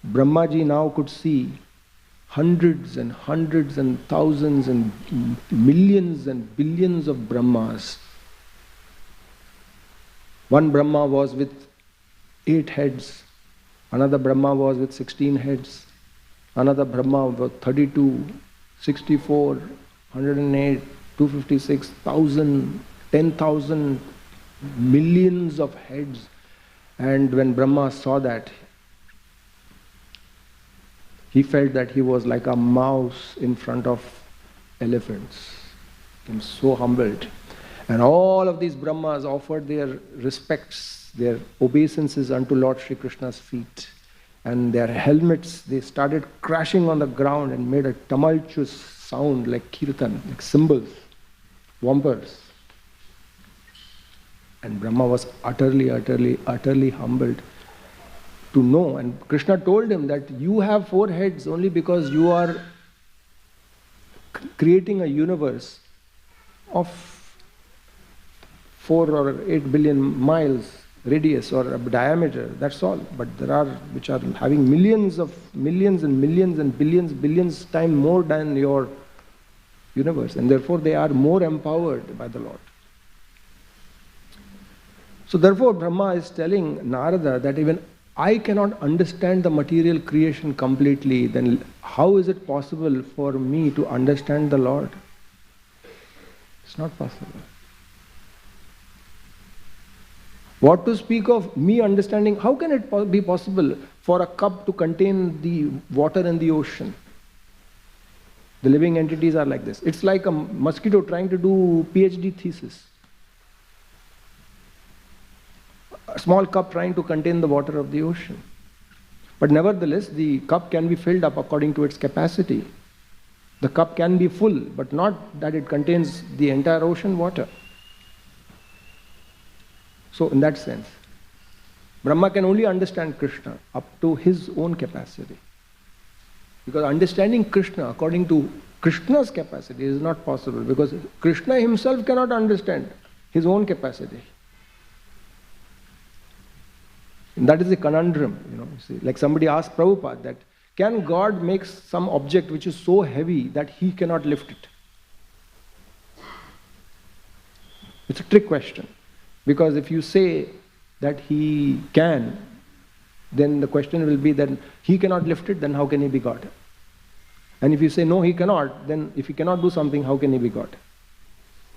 Brahmaji now could see hundreds and hundreds and thousands and millions and billions of Brahmas. One Brahma was with 8 heads, another Brahma was with 16 heads, another Brahma was 32, 64, 108, 256,000, 10,000, millions of heads. And when Brahma saw that, he felt that he was like a mouse in front of elephants. He was so humbled. And all of these Brahmas offered their respects, their obeisances unto Lord Shri Krishna's feet. And their helmets, they started crashing on the ground and made a tumultuous sound like kirtan, like cymbals, wampers. And Brahma was utterly humbled to know. And Krishna told him that you have 4 heads only because you are creating a universe of 4 or 8 billion miles radius or diameter, that's all. But there are which are having millions and millions and billions times more than your universe, and therefore they are more empowered by the Lord. So therefore Brahma is telling Narada that even I cannot understand the material creation completely, then how is it possible for me to understand the Lord? It's not possible. What to speak of me understanding? How can it be possible for a cup to contain the water in the ocean? The living entities are like this. It's like a mosquito trying to do PhD thesis. A small cup trying to contain the water of the ocean. But nevertheless, the cup can be filled up according to its capacity. The cup can be full, but not that it contains the entire ocean water. So in that sense, Brahma can only understand Krishna up to his own capacity. Because understanding Krishna according to Krishna's capacity is not possible, because Krishna himself cannot understand his own capacity. And that is the conundrum, you see. Like somebody asked Prabhupada that, can God make some object which is so heavy that he cannot lift it? It's a trick question. Because if you say that he can, then the question will be that he cannot lift it, then how can he be God? And if you say no, he cannot, then if he cannot do something, how can he be God?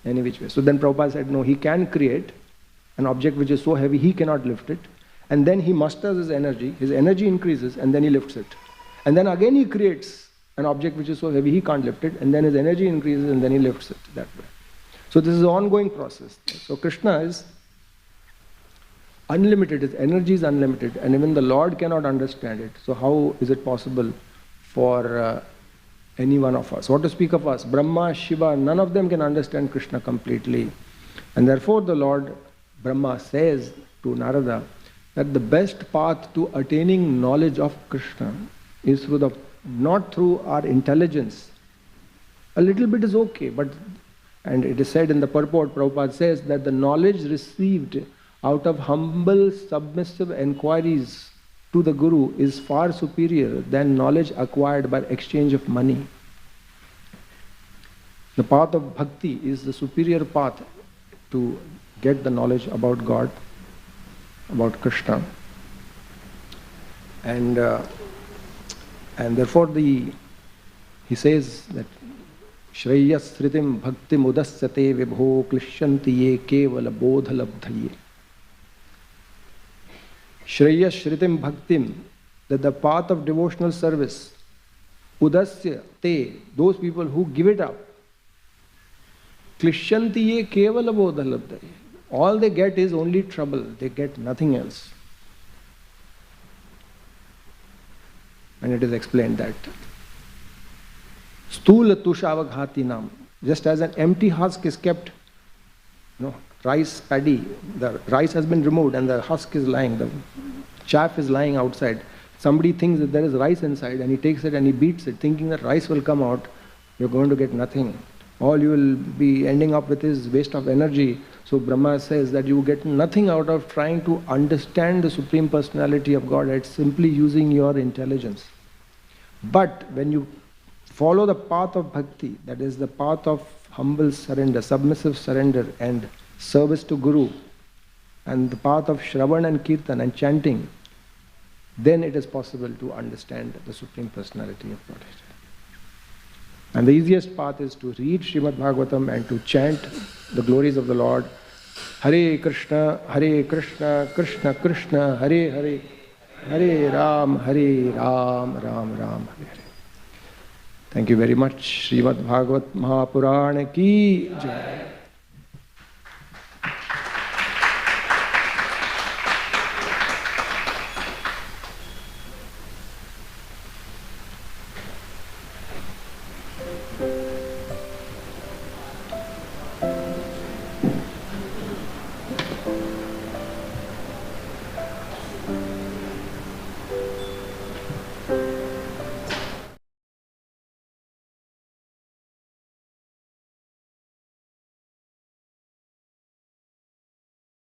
Any which way. So then Prabhupada said, no, he can create an object which is so heavy he cannot lift it, and then he musters his energy increases, and then he lifts it. And then again he creates an object which is so heavy he can't lift it, and then his energy increases, and then he lifts it that way. So this is an ongoing process. So Krishna is unlimited, his energy is unlimited, and even the Lord cannot understand it. So how is it possible for any one of us? What to speak of us? Brahma, Shiva, none of them can understand Krishna completely. And therefore the Lord Brahma says to Narada that the best path to attaining knowledge of Krishna is not through our intelligence. A little bit is okay, and it is said in the purport, Prabhupada says that the knowledge received out of humble, submissive enquiries to the Guru is far superior than knowledge acquired by exchange of money. The path of bhakti is the superior path to get the knowledge about God, about Krishna. And therefore he says that Shreyas Sritim Bhakti Mudasyate Vibho Klishyanti Ye Kevala Bodhalabdhaye. Shreya Shritim Bhaktim, that the path of devotional service, Udasya Te, those people who give it up, Klishyanti Ye Kevala Bodhalabdhaye. All they get is only trouble, they get nothing else. And it is explained that Stula Tushavagati Nam, just as an empty husk is kept, rice paddy, the rice has been removed and the husk is lying, the chaff is lying outside. Somebody thinks that there is rice inside and he takes it and he beats it, thinking that rice will come out. You're going to get nothing. All you will be ending up with is waste of energy. So Brahma says that you get nothing out of trying to understand the Supreme Personality of Godhead, simply using your intelligence. But when you follow the path of bhakti, that is the path of humble surrender, submissive surrender and service to Guru, and the path of Shravan and Kirtan and chanting, then it is possible to understand the Supreme Personality of Godhead. And the easiest path is to read Srimad Bhagavatam and to chant the glories of the Lord. Hare Krishna, Krishna Krishna, Hare Hare, Hare Ram, Ram Ram, Hare Hare. Thank you very much. Srimad Bhagavat Mahapurana ki Jai.